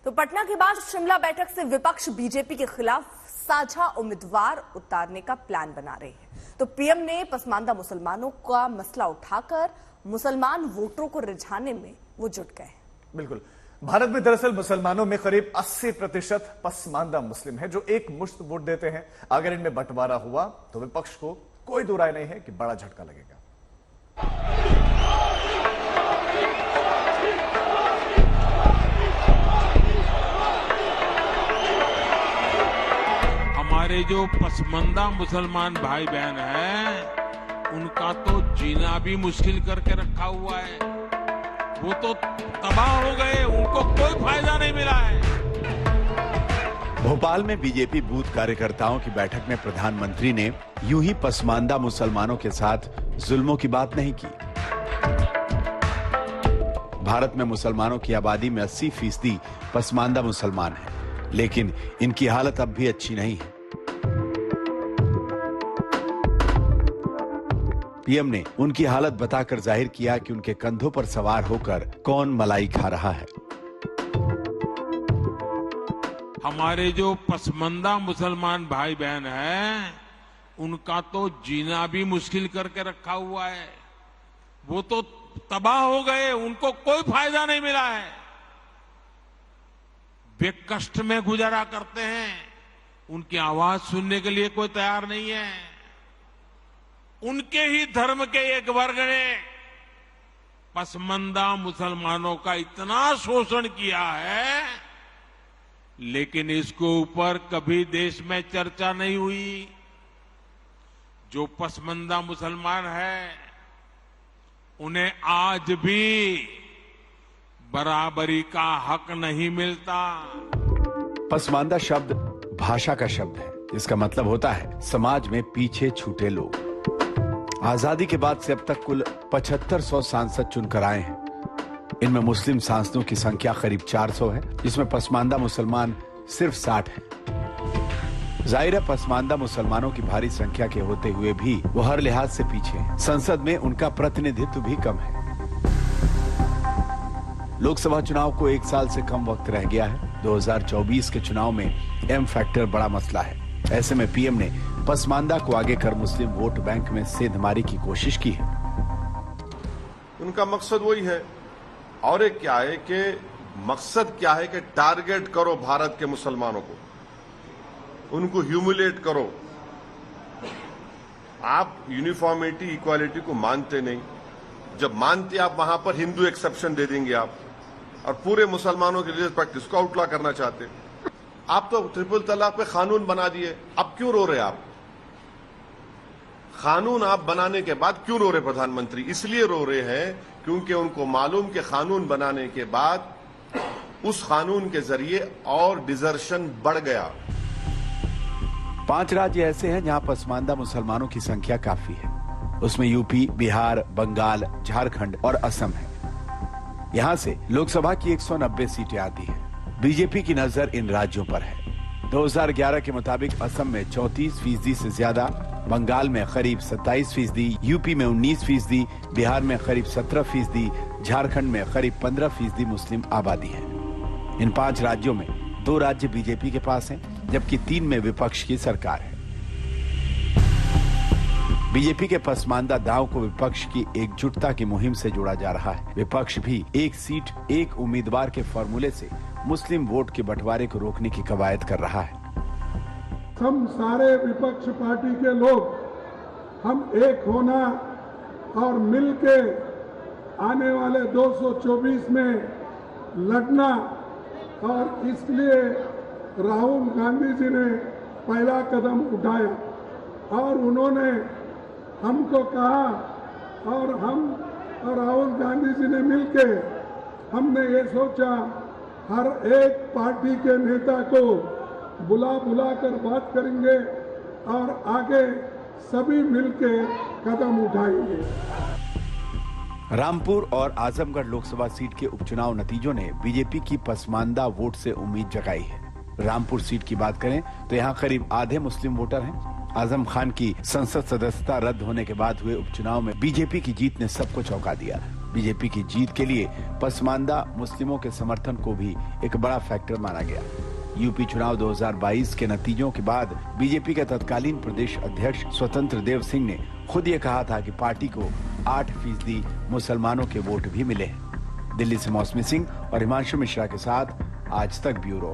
तो पटना के बाद शिमला बैठक से विपक्ष बीजेपी के खिलाफ साझा उम्मीदवार उतारने का प्लान बना रहे हैं। तो पीएम ने पसमानदा मुसलमानों का मसला उठाकर मुसलमान वोटरों को रिझाने में वो जुट गए हैं। बिल्कुल, भारत में दरअसल मुसलमानों में करीब 80% पसमानदा मुस्लिम है जो एक मुश्त वोट देते हैं। अगर इनमें बंटवारा हुआ तो विपक्ष को कोई दो राय नहीं है कि बड़ा झटका लगेगा। हमारे जो पसमानदा मुसलमान भाई बहन हैं, उनका तो जीना भी मुश्किल करके रखा हुआ है। वो तो तबाह हो गए, उनको कोई फायदा नहीं मिला है। भोपाल में बीजेपी बूथ कार्यकर्ताओं की बैठक में प्रधानमंत्री ने यूं ही पसमानदा मुसलमानों के साथ जुल्मों की बात नहीं की। भारत में मुसलमानों की आबादी में 80% पसमानदा मुसलमान हैं, लेकिन इनकी हालत अब भी अच्छी नहीं है। पीएम ने उनकी हालत बताकर जाहिर किया कि उनके कंधों पर सवार होकर कौन मलाई खा रहा है। हमारे जो पसमानदा मुसलमान भाई बहन हैं, उनका तो जीना भी मुश्किल करके रखा हुआ है। वो तो तबाह हो गए, उनको कोई फायदा नहीं मिला है। वे कष्ट में गुजारा करते हैं, उनकी आवाज सुनने के लिए कोई तैयार नहीं है। उनके ही धर्म के एक वर्ग ने पसमानदा मुसलमानों का इतना शोषण किया है, लेकिन इसके ऊपर कभी देश में चर्चा नहीं हुई। जो पसमानदा मुसलमान है, उन्हें आज भी बराबरी का हक नहीं मिलता। पसमानदा शब्द भाषा का शब्द है। इसका मतलब होता है समाज में पीछे छूटे लोग। आजादी के बाद से अब तक कुल 7500 सांसद चुनकर आए हैं। इनमें मुस्लिम सांसदों की संख्या करीब 400 है, जिसमें पसमानदा मुसलमान सिर्फ 60 हैं। जाहिर है, पसमानदा मुसलमानों की भारी संख्या के होते हुए भी वो हर लिहाज से पीछे हैं। संसद में उनका प्रतिनिधित्व भी कम है। लोकसभा चुनाव को 1 साल से कम वक्त रह गया है। 2024 के चुनाव में एम फैक्टर बड़ा मसला है। ऐसे में पीएम ने पसमानदा को आगे कर मुस्लिम वोट बैंक में सेंधमारी की कोशिश की है। उनका मकसद वही है। और एक क्या है कि मकसद क्या है कि टारगेट करो भारत के मुसलमानों को, उनको ह्यूमिलेट करो। आप यूनिफॉर्मिटी इक्वालिटी को मानते नहीं। जब मानते आप, वहां पर हिंदू एक्सेप्शन दे देंगे आप, और पूरे मुसलमानों के लिए प्रैक्टिस को आउटला करना चाहते। आप तो ट्रिपल तलाक पे कानून बना दिए, अब क्यों रो रहे आप? कानून आप बनाने के बाद क्यों रो रहे प्रधानमंत्री? इसलिए रो रहे हैं क्योंकि उनको मालूम कि कानून बनाने के बाद उस कानून के जरिए और डिजर्शन बढ़ गया। 5 राज्य ऐसे हैं जहां पसमानदा मुसलमानों की संख्या काफी है। उसमें यूपी, बिहार, बंगाल, झारखंड और असम है। यहां से लोकसभा की 190 सीटें आती हैं। बीजेपी की नजर इन राज्यों पर है। 2011 के मुताबिक असम में 34% से ज्यादा, बंगाल में करीब 27%, यूपी में 19%, बिहार में करीब 17%, झारखंड में करीब 15% मुस्लिम आबादी है। इन 5 राज्यों में 2 राज्य बीजेपी के पास हैं, जबकि 3 में विपक्ष की सरकार है। बीजेपी के पसमानदा दांव को विपक्ष की एकजुटता की मुहिम से जोड़ा जा रहा है। विपक्ष भी एक सीट एक उम्मीदवार के फॉर्मूले से मुस्लिम वोट के बंटवारे को रोकने की कवायद कर रहा है। हम सारे विपक्ष पार्टी के लोग हम एक होना और मिलके आने वाले 224 में लड़ना, और इसलिए राहुल गांधी जी ने पहला कदम उठाया और उन्होंने हमको कहा, और हम और राहुल गांधी जी ने मिलके हमने ये सोचा हर एक पार्टी के नेता को बुला कर बात करेंगे और आगे सभी मिलके कदम उठाएंगे। रामपुर और आजमगढ़ लोकसभा सीट के उपचुनाव नतीजों ने बीजेपी की पसमानदा वोट से उम्मीद जगाई है। रामपुर सीट की बात करें तो यहाँ करीब आधे मुस्लिम वोटर हैं। आजम खान की संसद सदस्यता रद्द होने के बाद हुए उपचुनाव में बीजेपी की जीत ने सबको चौंका दिया। बीजेपी की जीत के लिए पसमानदा मुस्लिमों के समर्थन को भी एक बड़ा फैक्टर माना गया। यूपी चुनाव 2022 के नतीजों के बाद बीजेपी के तत्कालीन प्रदेश अध्यक्ष स्वतंत्र देव सिंह ने खुद ये कहा था कि पार्टी को 8% मुसलमानों के वोट भी मिले हैं। दिल्ली से मौसमी सिंह और हिमांशु मिश्रा के साथ आज तक ब्यूरो।